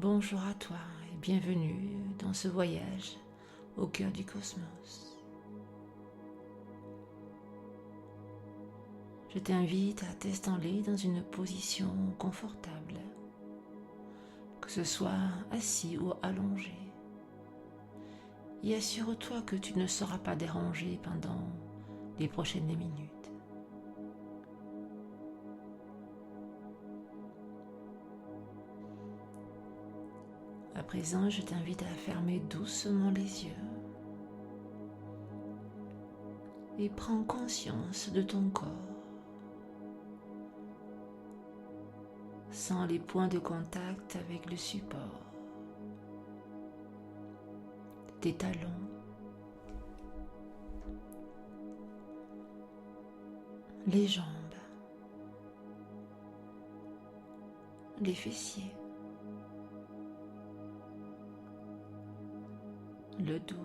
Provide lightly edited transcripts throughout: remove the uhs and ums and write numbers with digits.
Bonjour à toi et bienvenue dans ce voyage au cœur du cosmos. Je t'invite à t'installer dans une position confortable, que ce soit assis ou allongé, et assure-toi que tu ne seras pas dérangé pendant les prochaines minutes. À présent, je t'invite à fermer doucement les yeux et prends conscience de ton corps. Sens les points de contact avec le support, tes talons, les jambes, les fessiers, le dos,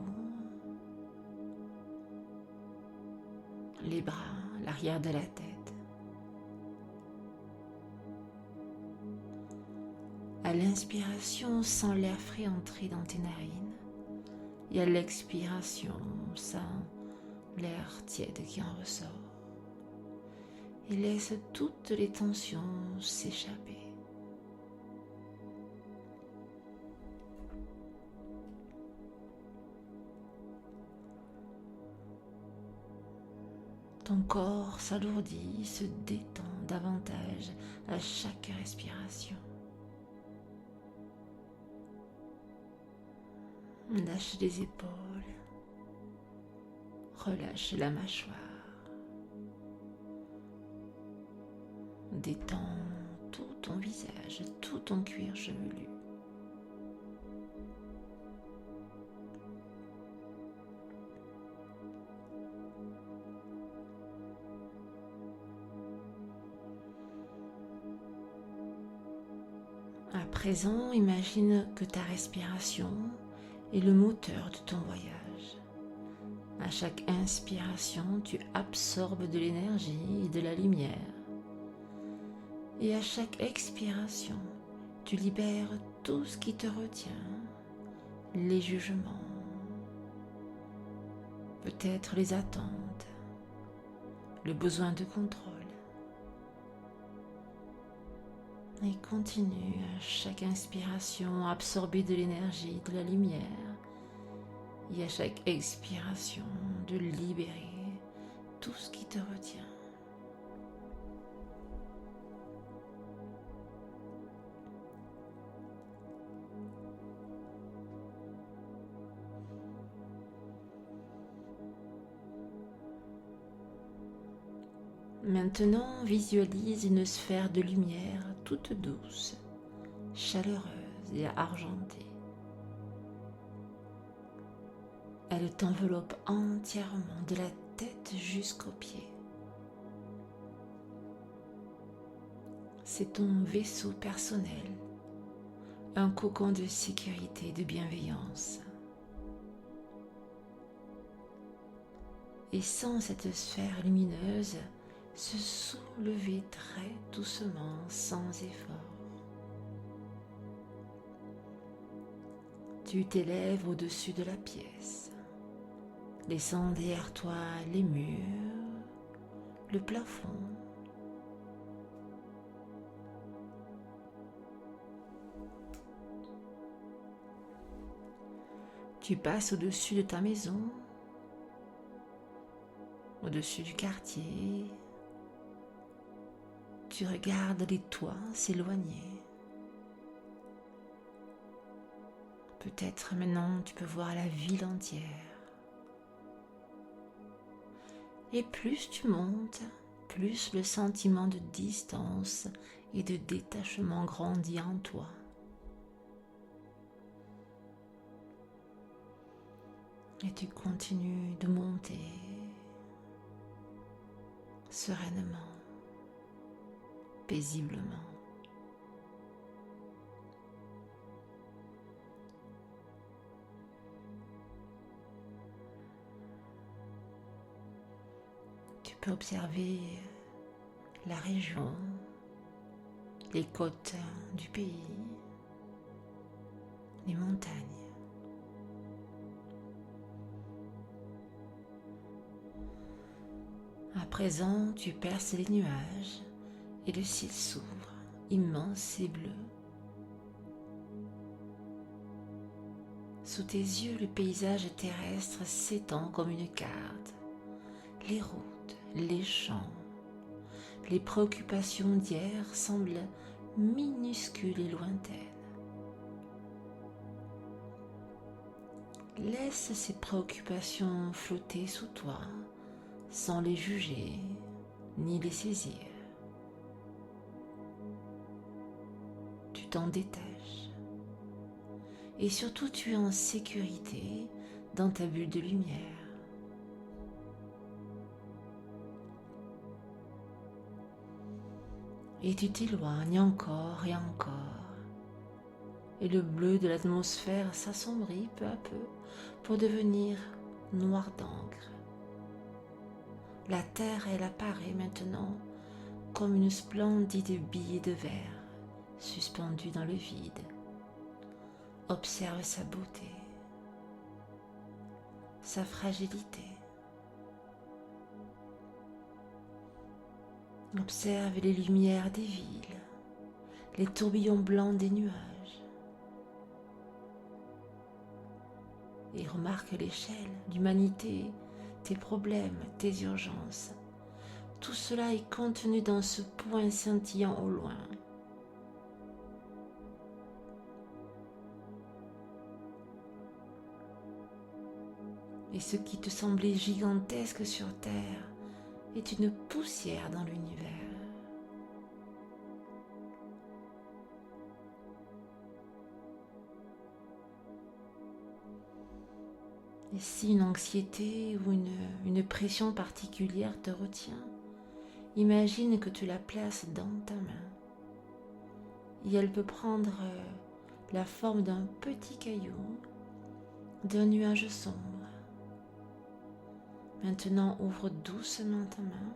les bras, l'arrière de la tête. À l'inspiration, sens l'air frais entrer dans tes narines et à l'expiration, sens l'air tiède qui en ressort et laisse toutes les tensions s'échapper. Ton corps s'alourdit, se détend davantage à chaque respiration. Lâche les épaules, relâche la mâchoire, détends tout ton visage, tout ton cuir chevelu. À présent, imagine que ta respiration est le moteur de ton voyage. À chaque inspiration, tu absorbes de l'énergie et de la lumière. Et à chaque expiration, tu libères tout ce qui te retient, les jugements, peut-être les attentes, le besoin de contrôle. Et continue à chaque inspiration à absorber de l'énergie, de la lumière. Et à chaque expiration, de libérer tout ce qui te retient. Maintenant, visualise une sphère de lumière toute douce, chaleureuse et argentée. Elle t'enveloppe entièrement de la tête jusqu'aux pieds. C'est ton vaisseau personnel, un cocon de sécurité et de bienveillance. Et sens cette sphère lumineuse se soulever très doucement, sans effort. Tu t'élèves au-dessus de la pièce, laissant derrière toi les murs, le plafond. Tu passes au-dessus de ta maison, au-dessus du quartier. Tu regardes les toits s'éloigner. Peut-être maintenant tu peux voir la ville entière. Et plus tu montes, plus le sentiment de distance et de détachement grandit en toi. Et tu continues de monter sereinement, paisiblement. Tu peux observer la région, les côtes du pays, les montagnes. À présent, tu perces les nuages et le ciel s'ouvre, immense et bleu. Sous tes yeux, le paysage terrestre s'étend comme une carte. Les routes, les champs, les préoccupations d'hier semblent minuscules et lointaines. Laisse ces préoccupations flotter sous toi, sans les juger ni les saisir. Tu t'en détaches. Et surtout, tu es en sécurité dans ta bulle de lumière. Et tu t'éloignes encore et encore. Et le bleu de l'atmosphère s'assombrit peu à peu pour devenir noir d'encre. La terre, elle apparaît maintenant comme une splendide bille de verre suspendue dans le vide. Observe sa beauté, sa fragilité. Observe les lumières des villes, les tourbillons blancs des nuages. Et remarque l'échelle, l'humanité, tes problèmes, tes urgences. Tout cela est contenu dans ce point scintillant au loin. Et ce qui te semblait gigantesque sur Terre est une poussière dans l'univers. Et si une anxiété ou une pression particulière te retient, imagine que tu la places dans ta main. Et elle peut prendre la forme d'un petit caillou, d'un nuage sombre. Maintenant, ouvre doucement ta main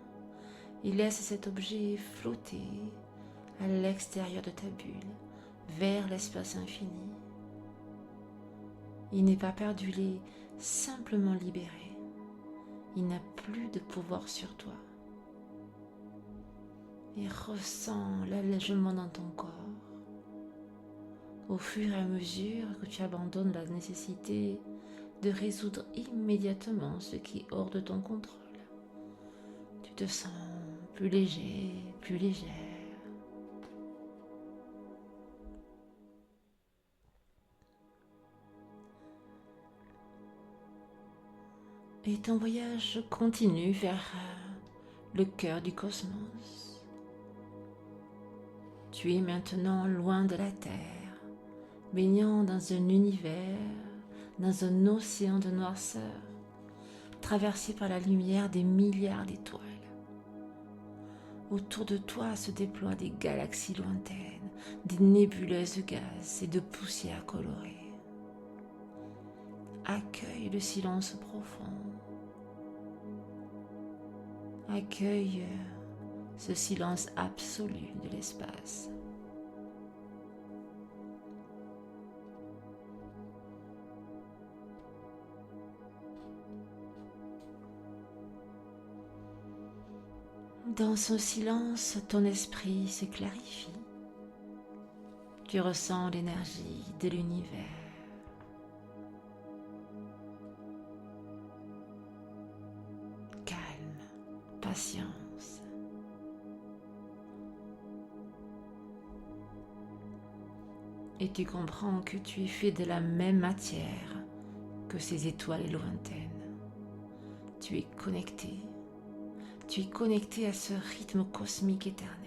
et laisse cet objet flotter à l'extérieur de ta bulle, vers l'espace infini. Il n'est pas perdu, il est simplement libéré. Il n'a plus de pouvoir sur toi. Et ressens l'allègement dans ton corps. Au fur et à mesure que tu abandonnes la nécessité de résoudre immédiatement ce qui est hors de ton contrôle, tu te sens plus léger, plus légère. Et ton voyage continue vers le cœur du cosmos. Tu es maintenant loin de la Terre, baignant dans un univers, dans un océan de noirceur, traversé par la lumière des milliards d'étoiles. Autour de toi se déploient des galaxies lointaines, des nébuleuses de gaz et de poussière colorée. Accueille le silence profond. Accueille ce silence absolu de l'espace. Dans ce silence, ton esprit se clarifie. Tu ressens l'énergie de l'univers. Calme, patience. Et tu comprends que tu es fait de la même matière que ces étoiles lointaines. Tu es connecté. Tu es connecté à ce rythme cosmique éternel.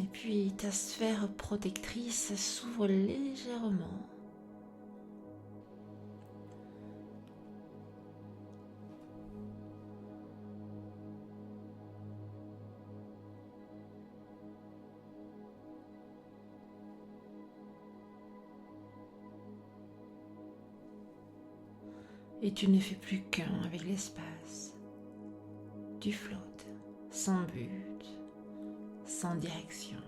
Et puis ta sphère protectrice s'ouvre légèrement. Et tu ne fais plus qu'un avec l'espace. Tu flottes. sans but, sans direction,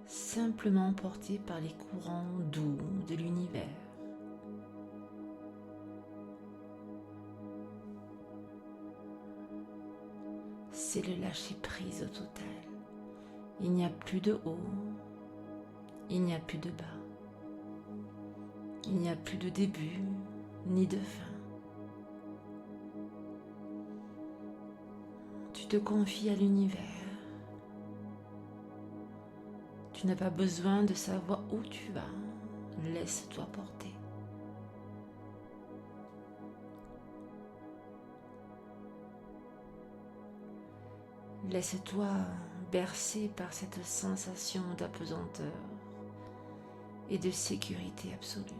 simplement porté par les courants doux de l'univers. C'est le lâcher-prise au total. Il n'y a plus de haut, il n'y a plus de bas. Il n'y a plus de début ni de fin. Tu te confies à l'univers. Tu n'as pas besoin de savoir où tu vas. Laisse-toi porter. Laisse-toi bercer par cette sensation d'apesanteur et de sécurité absolue.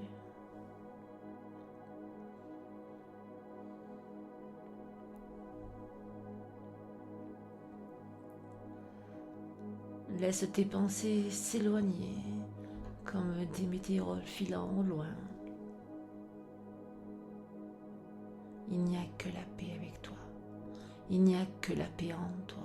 Laisse tes pensées s'éloigner comme des météoroles filant au loin. Il n'y a que la paix avec toi. Il n'y a que la paix en toi.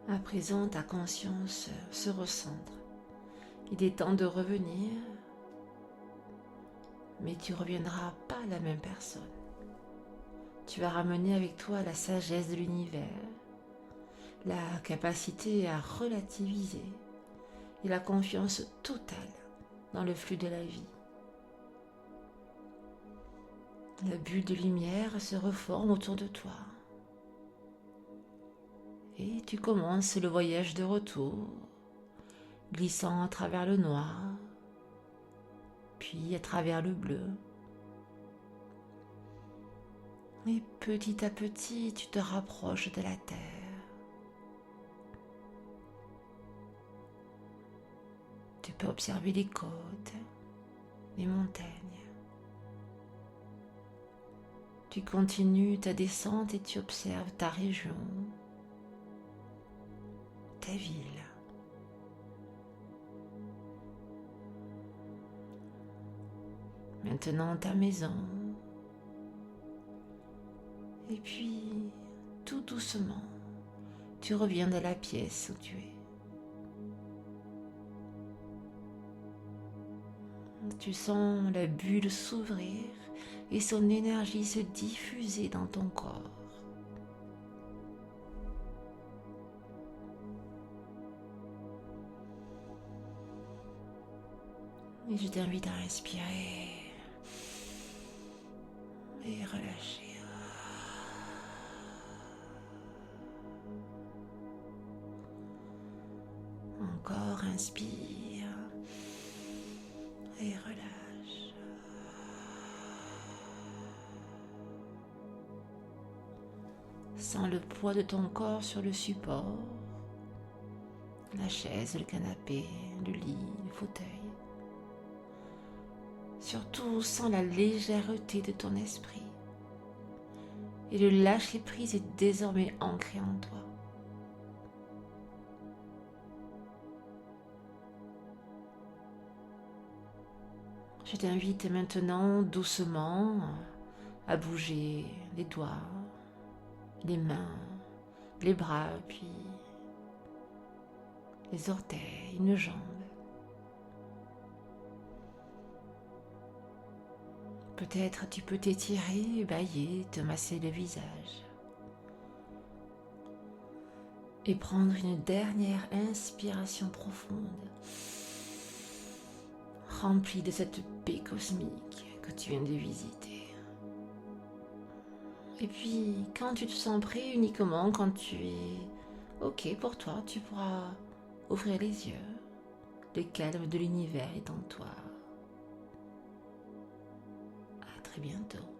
À présent, ta conscience se recentre. Il est temps de revenir, mais tu ne reviendras pas la même personne. Tu vas ramener avec toi la sagesse de l'univers, la capacité à relativiser et la confiance totale dans le flux de la vie. La bulle de lumière se reforme autour de toi. Et tu commences le voyage de retour, glissant à travers le noir, puis à travers le bleu. Et petit à petit, tu te rapproches de la terre. Tu peux observer les côtes, les montagnes. Tu continues ta descente et tu observes ta région, ta ville. Maintenant ta maison. Et puis, tout doucement, tu reviens dans la pièce où tu es. Tu sens la bulle s'ouvrir et son énergie se diffuser dans ton corps. Et je t'invite à respirer et relâcher. Encore inspire et relâche. Sens le poids de ton corps sur le support, la chaise, le canapé, le lit, le fauteuil. Surtout, sens la légèreté de ton esprit. Et le lâcher-prise est désormais ancré en toi. Je t'invite maintenant doucement à bouger les doigts, les mains, les bras, puis les orteils, une jambe. Peut-être tu peux t'étirer, bâiller, te masser le visage. Et prendre une dernière inspiration profonde, remplie de cette paix cosmique que tu viens de visiter. Et puis, quand tu te sens prêt, uniquement quand tu es ok, pour toi, tu pourras ouvrir les yeux. Le calme de l'univers est en toi. À très bientôt.